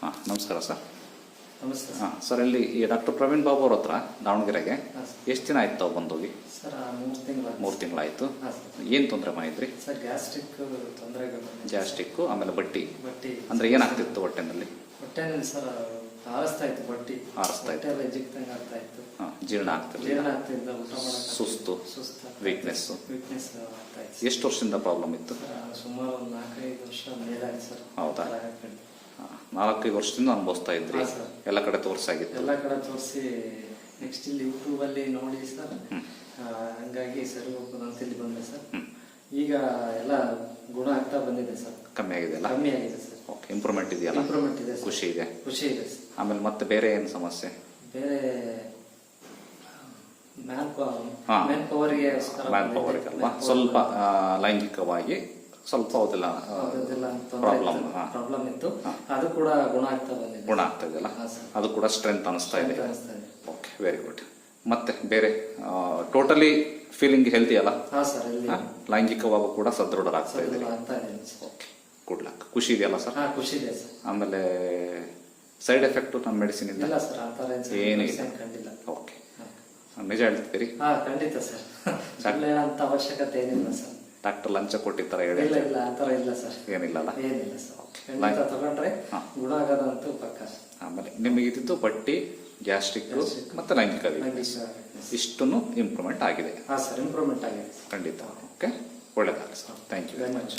ಹಾಂ, ನಮಸ್ಕಾರ ಸರ್. ನಮಸ್ತೆ ಹಾಂ ಸರ್, ಇಲ್ಲಿ ಈ ಡಾಕ್ಟರ್ ಪ್ರವೀಣ್ ಬಾಬು ಅವ್ರ ಹತ್ರ ದಾವಣಗೆರೆಗೆ ಹಾಂ ಎಷ್ಟು ದಿನ ಆಯ್ತು ತಾವು ಬಂದೋಗಿ? ಸರ್ 3 ತಿಂಗಳು 3 ತಿಂಗಳಾಯಿತು. ಹಾಂ ಸರ್. ಏನು ತೊಂದರೆ ಮಾಡಿದ್ರಿ? ಸರ್ ಗ್ಯಾಸ್ಟ್ರಿಕ್ ತೊಂದರೆಗಳು ಗ್ಯಾಸ್ಟ್ರಿಕ್ಕು, ಆಮೇಲೆ ಬಟ್ಟಿ ಬಟ್ಟಿ ಅಂದರೆ ಏನಾಗ್ತಿತ್ತು ಹೊಟ್ಟೆನಲ್ಲಿ? ಹೊಟ್ಟೆನಲ್ಲಿ ಸರ್ ಆರಿಸ್ತಾ ಇತ್ತು ಬಟ್ಟಿ, ಆರಿಸ್ತಾ ಇತ್ತು. ಹೊಟ್ಟೆ ಜಿಗ್ತಂಗೆ ಆಗ್ತಾ ಇತ್ತು. ಹಾಂ, ಜೀರ್ಣ ಆಗ್ತಿರ್ಲಿಲ್ಲ, ಜೀರ್ಣ ಆಗ್ತಿದ್ದ, ಊಟ ಮಾಡೋಕೆ ಸುಸ್ತು, ವೀಕ್ನೆಸ್ ಆಗ್ತಾ ಇತ್ತು. ಎಷ್ಟು ವರ್ಷದಿಂದ ಪ್ರಾಬ್ಲಮ್ ಇತ್ತು? ಸರ್ ಸುಮಾರು ಒಂದು 4-5 ವರ್ಷ ಮೇಲಾಗಿ ಸರ್. ಹೌದಾ? 4-5 ವರ್ಷದಿಂದ ಅನುಭವಿಸ್ತಾ ಇದ್ರಿ? ಹಾಂ ಸರ್. ಎಲ್ಲ ಕಡೆ ತೋರಿಸಾಗಿತ್ತು? ಎಲ್ಲ ಕಡೆ ತೋರಿಸಿ ನೆಕ್ಸ್ಟ್ ಇಲ್ಲಿ ಯೂಟ್ಯೂಬಲ್ಲಿ ನೋಡಿ ಸರ್, ಹಂಗಾಗಿ ಸರಿ ಹೋಗ್ಬೋದು ಅಂತ ಇಲ್ಲಿ ಬಂದೆ ಸರ್. ಈಗ ಎಲ್ಲ ಗುಣ ಆಗ್ತಾ ಬಂದಿದೆ ಸರ್. ಕಮ್ಮಿ ಆಗಿದೆಯಲ್ಲ? ಕಮ್ಮಿ ಆಗಿದೆ ಸರ್. ಓಕೆ, ಇಂಪ್ರೂವ್ಮೆಂಟ್ ಇದೆಯಲ್ಲ? ಇಂಪ್ರೂವ್ಮೆಂಟ್ ಇದೆ ಸರ್. ಖುಷಿ ಇದೆ? ಖುಷಿ ಇದೆ ಸರ್. ಆಮೇಲೆ ಮತ್ತೆ ಬೇರೆ ಏನು ಸಮಸ್ಯೆ? ಬೇರೆ ಮ್ಯಾನ್ ಪವರ್ಗೆ ಅಲ್ವಾ, ಸ್ವಲ್ಪ ಲೈಂಗಿಕವಾಗಿ ಸ್ವಲ್ಪ ಪ್ರಾಬ್ಲಮ್ ಇತ್ತು. ಅದು ಕೂಡ ಗುಣ ಆಗ್ತಾ ಬಂದಿದೆ. ಗುಣ ಆಗ್ತಾ ಇದೆಯಲ್ಲ? ಅದು ಕೂಡ ಸ್ಟ್ರೆಂತ್ ಅನಿಸ್ತಾ ಇದೆ. Okay, very good. ಮತ್ತೆ ಬೇರೆ ಟೋಟಲಿ ಫೀಲಿಂಗ್ ಹೆಲ್ತಿ ಅಲ್ಲ? ಹಾಂ ಸರ್. ಲೈಂಗಿಕವಾಗೂ ಕೂಡ ಸದೃಢರಾಗ್ತಾ ಇದೆ. Okay, good luck. ಖುಷಿ ಇದೆಯಲ್ಲ ಸರ್? ಹಾಂ, ಖುಷಿ ಇದೆ ಸರ್. ಆಮೇಲೆ ಸೈಡ್ ಎಫೆಕ್ಟ್ ನಮ್ಮ ಮೆಡಿಸಿನ್ ಇಂದ ಇಲ್ಲ ಸರ್, ಆ ಥರ ಏನು ಇಲ್ಲ. ಕಂಡಿಲ್ಲ. ಓಕೆ, ನಿಜ ಹೇಳ್ತೀರಿ? ಹಾಂ, ಖಂಡಿತ ಸರ್. ಅಂತ ಅವಶ್ಯಕತೆ ಏನಿಲ್ಲ ಸರ್. ಡಾಕ್ಟರ್ ಲಂಚ ಕೊಟ್ಟಿರ್ತಾರೆ ಹೇಳಿ? ಇಲ್ಲ ಇಲ್ಲ, ಆ ಥರ ಇಲ್ಲ ಸರ್. ಏನಿಲ್ಲಲ್ಲ? ಏನಿಲ್ಲ ಸರ್. ಖಂಡಿತ ತಗೊಂಡ್ರೆ ಗುಣ ಆಗೋದಂತೂ ಪಕ್ಕ. ಆಮೇಲೆ ನಿಮಗೆ ಇದ್ದಿದ್ದು ಬಟ್ಟಿ, ಗ್ಯಾಸ್ಟ್ರಿಕ್ ಮತ್ತೆ ಲೈಂಗಿಕ ಇಷ್ಟನ್ನು ಇಂಪ್ರೂವ್ಮೆಂಟ್ ಆಗಿದೆ? ಹಾಂ ಸರ್, ಇಂಪ್ರೂವ್ಮೆಂಟ್ ಆಗಿದೆ ಖಂಡಿತ. ಓಕೆ, ಒಳ್ಳೆದಾಗಲಿ sir. Thank you very much.